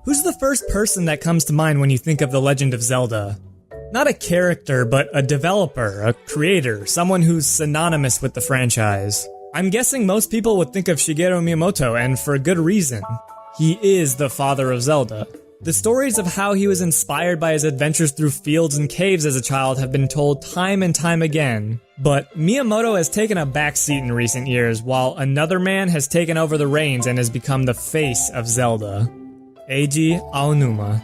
Who's the first person that comes to mind when you think of The Legend of Zelda? Not a character, but a developer, a creator, someone who's synonymous with the franchise. I'm guessing most people would think of Shigeru Miyamoto, and for good reason. He is the father of Zelda. The stories of how he was inspired by his adventures through fields and caves as a child have been told time and time again. But Miyamoto has taken a backseat in recent years, while another man has taken over the reins and has become the face of Zelda. Eiji Aonuma.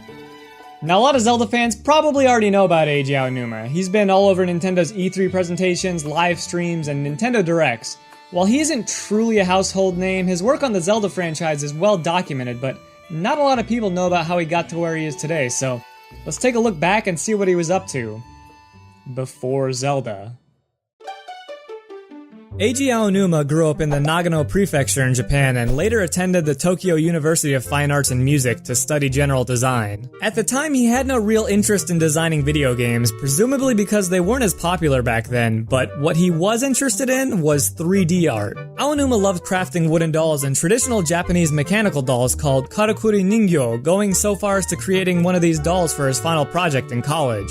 Now, a lot of Zelda fans probably already know about Eiji Aonuma. He's been all over Nintendo's E3 presentations, live streams, and Nintendo Directs. While he isn't truly a household name, his work on the Zelda franchise is well documented, but not a lot of people know about how he got to where he is today, so let's take a look back and see what he was up to before Zelda. Eiji Aonuma grew up in the Nagano Prefecture in Japan and later attended the Tokyo University of Fine Arts and Music to study general design. At the time, he had no real interest in designing video games, presumably because they weren't as popular back then, but what he was interested in was 3D art. Aonuma loved crafting wooden dolls and traditional Japanese mechanical dolls called karakuri ningyo, going so far as to creating one of these dolls for his final project in college.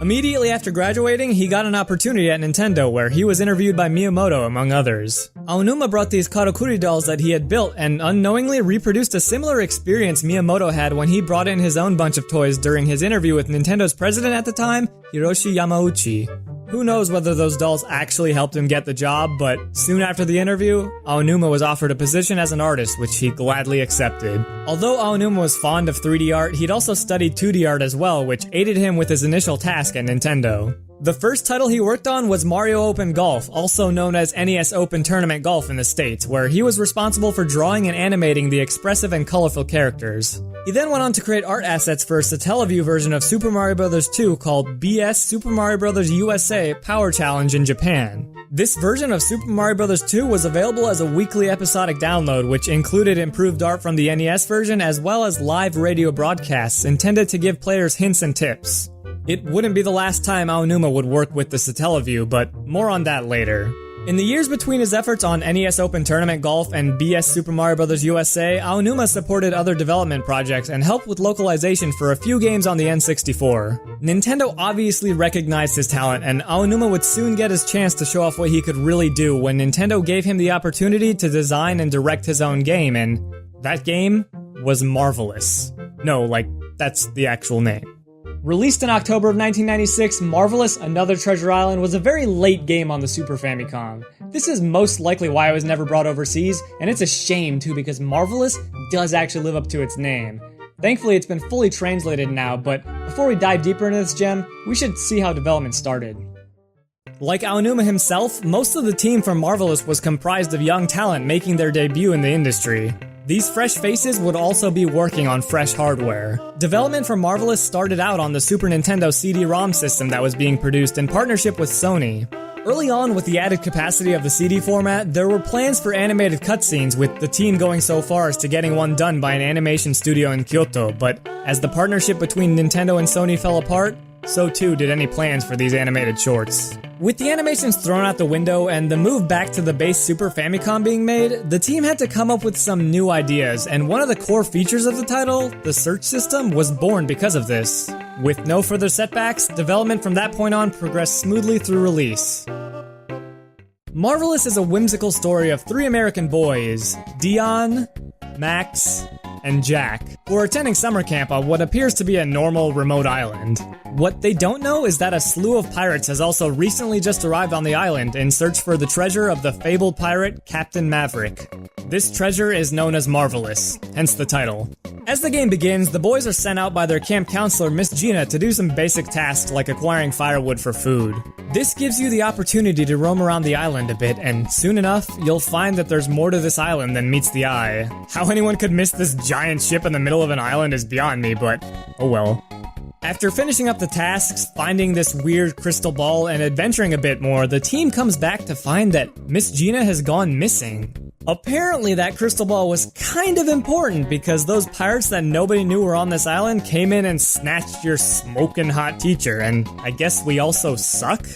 Immediately after graduating, he got an opportunity at Nintendo where he was interviewed by Miyamoto, among others. Aonuma brought these karakuri dolls that he had built and unknowingly reproduced a similar experience Miyamoto had when he brought in his own bunch of toys during his interview with Nintendo's president at the time, Hiroshi Yamauchi. Who knows whether those dolls actually helped him get the job, but soon after the interview, Aonuma was offered a position as an artist, which he gladly accepted. Although Aonuma was fond of 3D art, he'd also studied 2D art as well, which aided him with his initial task at Nintendo. The first title he worked on was Mario Open Golf, also known as NES Open Tournament Golf in the States, where he was responsible for drawing and animating the expressive and colorful characters. He then went on to create art assets for a Satellaview version of Super Mario Bros. 2 called BS Super Mario Bros. USA Power Challenge in Japan. This version of Super Mario Bros. 2 was available as a weekly episodic download, which included improved art from the NES version as well as live radio broadcasts intended to give players hints and tips. It wouldn't be the last time Aonuma would work with the Satellaview, but more on that later. In the years between his efforts on NES Open Tournament Golf and BS Super Mario Bros. USA, Aonuma supported other development projects and helped with localization for a few games on the N64. Nintendo obviously recognized his talent, and Aonuma would soon get his chance to show off what he could really do when Nintendo gave him the opportunity to design and direct his own game, and that game was Marvelous. No, that's the actual name. Released in October of 1996, Marvelous Another Treasure Island was a very late game on the Super Famicom. This is most likely why it was never brought overseas, and it's a shame too because Marvelous does actually live up to its name. Thankfully it's been fully translated now, but before we dive deeper into this gem, we should see how development started. Like Aonuma himself, most of the team from Marvelous was comprised of young talent making their debut in the industry. These fresh faces would also be working on fresh hardware. Development for Marvelous started out on the Super Nintendo CD-ROM system that was being produced in partnership with Sony. Early on, with the added capacity of the CD format, there were plans for animated cutscenes, with the team going so far as to getting one done by an animation studio in Kyoto, but as the partnership between Nintendo and Sony fell apart, so too did any plans for these animated shorts. With the animations thrown out the window and the move back to the base Super Famicom being made, the team had to come up with some new ideas, and one of the core features of the title, the search system, was born because of this. With no further setbacks, development from that point on progressed smoothly through release. Marvelous is a whimsical story of three American boys, Dion, Max, and Jack, who are attending summer camp on what appears to be a normal remote island. What they don't know is that a slew of pirates has also recently just arrived on the island in search for the treasure of the fabled pirate Captain Maverick. This treasure is known as Marvelous, hence the title. As the game begins, the boys are sent out by their camp counselor Miss Gina to do some basic tasks like acquiring firewood for food. This gives you the opportunity to roam around the island a bit, and soon enough, you'll find that there's more to this island than meets the eye. How anyone could miss this giant ship in the middle of an island is beyond me, but oh well. After finishing up the tasks, finding this weird crystal ball, and adventuring a bit more, the team comes back to find that Miss Gina has gone missing. Apparently that crystal ball was kind of important because those pirates that nobody knew were on this island came in and snatched your smoking hot teacher, and I guess we also suck?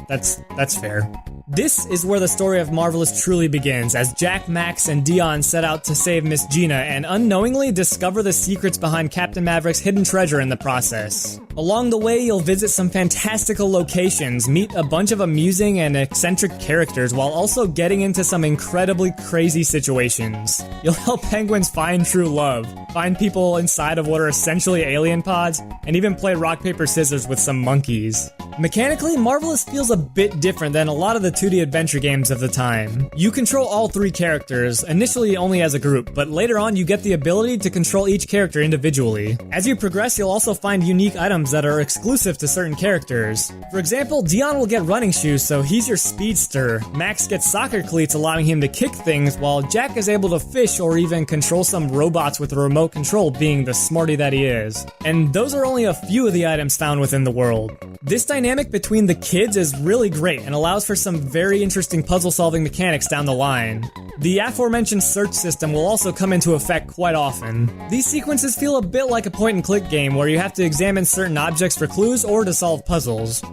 That's fair. This is where the story of Marvelous truly begins, as Jack, Max, and Dion set out to save Miss Gina and unknowingly discover the secrets behind Captain Maverick's hidden treasure in the process. Along the way, you'll visit some fantastical locations, meet a bunch of amusing and eccentric characters, while also getting into some incredibly crazy situations. You'll help penguins find true love, find people inside of what are essentially alien pods, and even play rock, paper, scissors with some monkeys. Mechanically, Marvelous feels a bit different than a lot of the 2D adventure games of the time. You control all three characters, initially only as a group, but later on you get the ability to control each character individually. As you progress, you'll also find unique items that are exclusive to certain characters. For example, Dion will get running shoes, so he's your speedster. Max gets soccer cleats, allowing him to kick things, while Jack is able to fish or even control some robots with a remote control, being the smarty that he is. And those are only a few of the items found within the world. This dynamic between the kids is really great and allows for some very interesting puzzle-solving mechanics down the line. The aforementioned search system will also come into effect quite often. These sequences feel a bit like a point-and-click game where you have to examine certain objects for clues or to solve puzzles.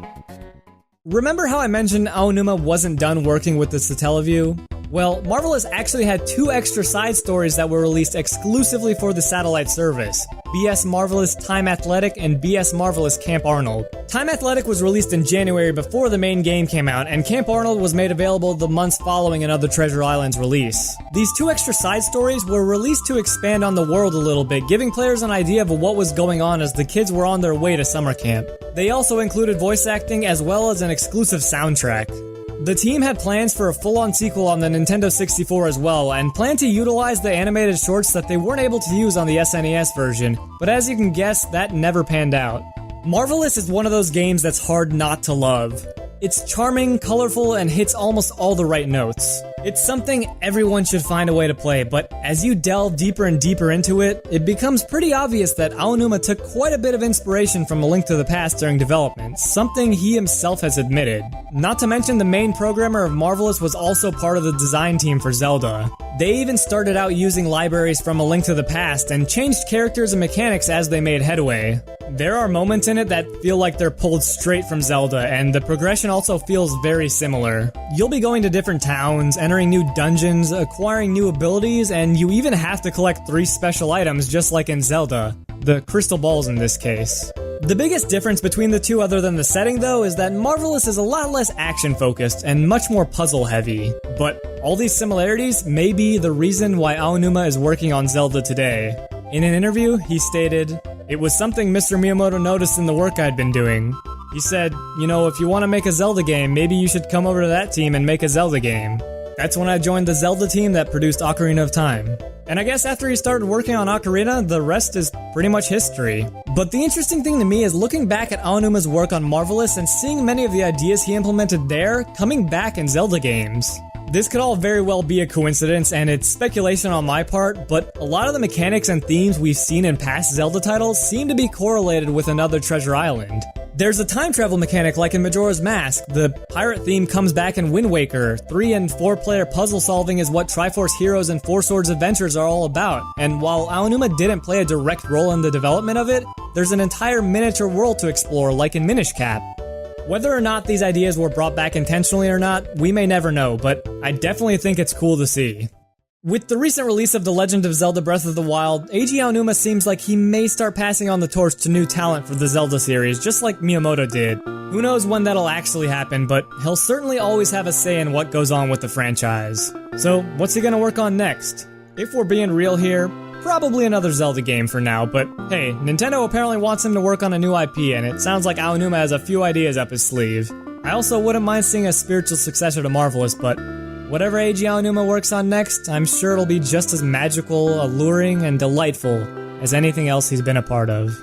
Remember how I mentioned Aonuma wasn't done working with the Satellaview? Well, Marvelous actually had 2 extra side stories that were released exclusively for the satellite service: BS Marvelous Time Athletic and BS Marvelous Camp Arnold. Time Athletic was released in January before the main game came out, and Camp Arnold was made available the months following Another Treasure Island's release. These 2 extra side stories were released to expand on the world a little bit, giving players an idea of what was going on as the kids were on their way to summer camp. They also included voice acting as well as an exclusive soundtrack. The team had plans for a full-on sequel on the Nintendo 64 as well, and planned to utilize the animated shorts that they weren't able to use on the SNES version, but as you can guess, that never panned out. Marvelous is one of those games that's hard not to love. It's charming, colorful, and hits almost all the right notes. It's something everyone should find a way to play, but as you delve deeper and deeper into it, it becomes pretty obvious that Aonuma took quite a bit of inspiration from A Link to the Past during development, something he himself has admitted. Not to mention the main programmer of Marvelous was also part of the design team for Zelda. They even started out using libraries from A Link to the Past and changed characters and mechanics as they made headway. There are moments in it that feel like they're pulled straight from Zelda, and the progression also feels very similar. You'll be going to different towns, entering new dungeons, acquiring new abilities, and you even have to collect 3 special items just like in Zelda. The crystal balls in this case. The biggest difference between the two other than the setting though is that Marvelous is a lot less action focused and much more puzzle heavy. But all these similarities may be the reason why Aonuma is working on Zelda today. In an interview, he stated, "It was something Mr. Miyamoto noticed in the work I'd been doing. He said, you know, if you want to make a Zelda game, maybe you should come over to that team and make a Zelda game." That's when I joined the Zelda team that produced Ocarina of Time. And I guess after he started working on Ocarina, the rest is pretty much history. But the interesting thing to me is looking back at Aonuma's work on Marvelous and seeing many of the ideas he implemented there coming back in Zelda games. This could all very well be a coincidence, and it's speculation on my part, but a lot of the mechanics and themes we've seen in past Zelda titles seem to be correlated with Another Treasure Island. There's a time travel mechanic like in Majora's Mask, the pirate theme comes back in Wind Waker, 3 and 4 player puzzle solving is what Triforce Heroes and Four Swords Adventures are all about, and while Aonuma didn't play a direct role in the development of it, there's an entire miniature world to explore like in Minish Cap. Whether or not these ideas were brought back intentionally or not, we may never know, but I definitely think it's cool to see. With the recent release of The Legend of Zelda Breath of the Wild, Eiji Aonuma seems like he may start passing on the torch to new talent for the Zelda series, just like Miyamoto did. Who knows when that'll actually happen, but he'll certainly always have a say in what goes on with the franchise. So, what's he gonna work on next? If we're being real here, probably another Zelda game for now, but hey, Nintendo apparently wants him to work on a new IP, and it sounds like Aonuma has a few ideas up his sleeve. I also wouldn't mind seeing a spiritual successor to Marvelous, but whatever Eiji Aonuma works on next, I'm sure it'll be just as magical, alluring, and delightful as anything else he's been a part of.